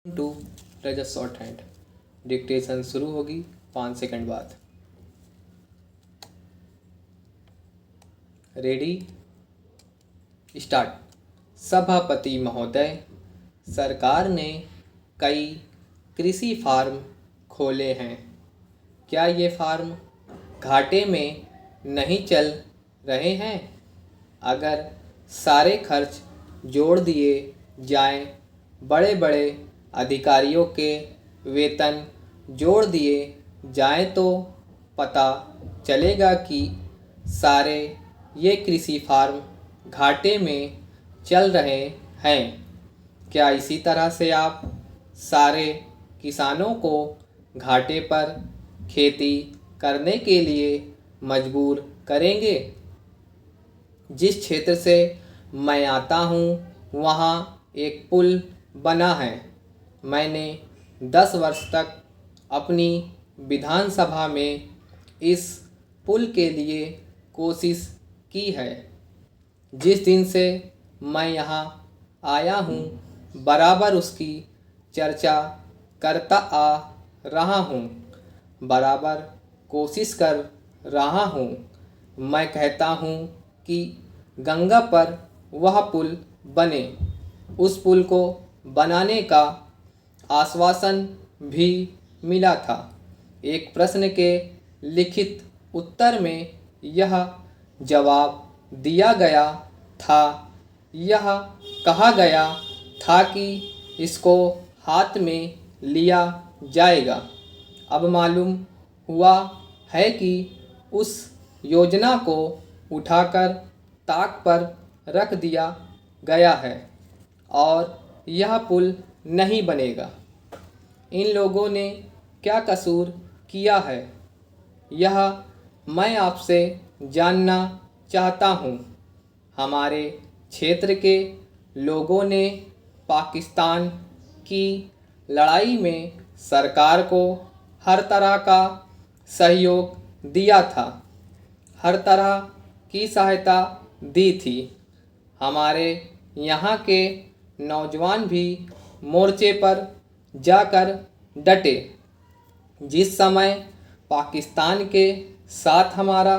To रज short hand. Dictation शुरू होगी 5 सेकंड बाद। Ready start. सभापति महोदय, सरकार ने कई कृषि फार्म खोले हैं। क्या ये फार्म घाटे में नहीं चल रहे हैं? अगर सारे खर्च जोड़ दिए जाएं, बड़े बड़े अधिकारियों के वेतन जोड़ दिए जाएं तो पता चलेगा कि सारे ये कृषि फार्म घाटे में चल रहे हैं। क्या इसी तरह से आप सारे किसानों को घाटे पर खेती करने के लिए मजबूर करेंगे? जिस क्षेत्र से मैं आता हूँ वहाँ एक पुल बना है। मैंने 10 वर्ष तक अपनी विधानसभा में इस पुल के लिए कोशिश की है। जिस दिन से मैं यहाँ आया हूँ बराबर उसकी चर्चा करता आ रहा हूँ, बराबर कोशिश कर रहा हूँ। मैं कहता हूँ कि गंगा पर वह पुल बने। उस पुल को बनाने का आश्वासन भी मिला था। एक प्रश्न के लिखित उत्तर में यह जवाब दिया गया था, यह कहा गया था कि इसको हाथ में लिया जाएगा। अब मालूम हुआ है कि उस योजना को उठाकर ताक पर रख दिया गया है और यह पुल नहीं बनेगा। इन लोगों ने क्या कसूर किया है, यह मैं आपसे जानना चाहता हूँ। हमारे क्षेत्र के लोगों ने पाकिस्तान की लड़ाई में सरकार को हर तरह का सहयोग दिया था, हर तरह की सहायता दी थी। हमारे यहाँ के नौजवान भी मोर्चे पर जाकर डटे। जिस समय पाकिस्तान के साथ हमारा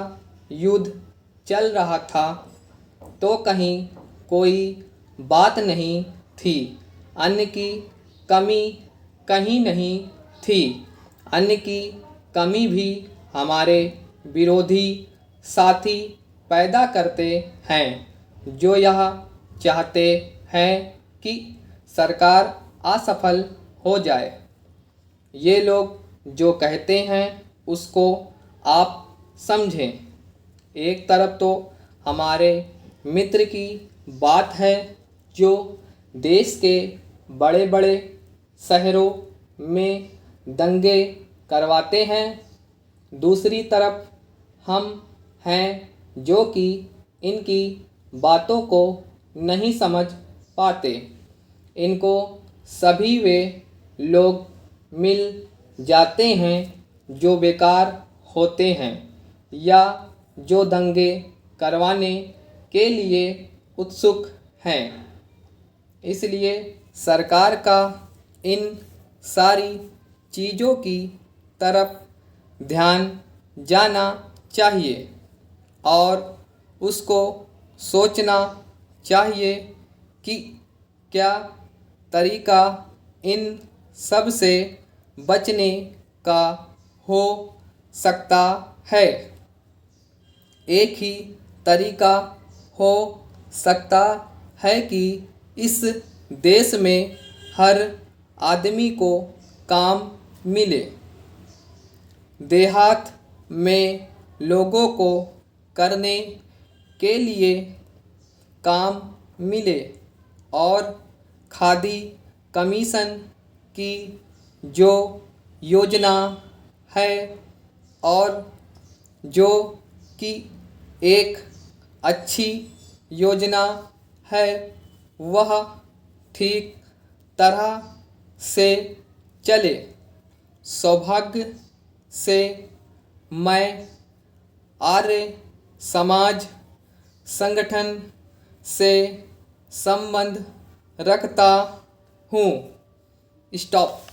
युद्ध चल रहा था तो कहीं कोई बात नहीं थी, अन्न की कमी कहीं नहीं थी। अन्न की कमी भी हमारे विरोधी साथी पैदा करते हैं, जो यह चाहते हैं कि सरकार असफल हो जाए। ये लोग जो कहते हैं उसको आप समझें। एक तरफ तो हमारे मित्र की बात है जो देश के बड़े बड़े शहरों में दंगे करवाते हैं, दूसरी तरफ हम हैं जो कि इनकी बातों को नहीं समझ पाते। इनको सभी वे लोग मिल जाते हैं जो बेकार होते हैं या जो दंगे करवाने के लिए उत्सुक हैं। इसलिए सरकार का इन सारी चीज़ों की तरफ ध्यान जाना चाहिए और उसको सोचना चाहिए कि क्या तरीका इन सब से बचने का हो सकता है। एक ही तरीका हो सकता है कि इस देश में हर आदमी को काम मिले, देहात में लोगों को करने के लिए काम मिले और खादी कमीशन की जो योजना है और जो कि एक अच्छी योजना है वह ठीक तरह से चले। सौभाग्य से मैं आर्य समाज संगठन से संबंध रखता हूँ। स्टॉप।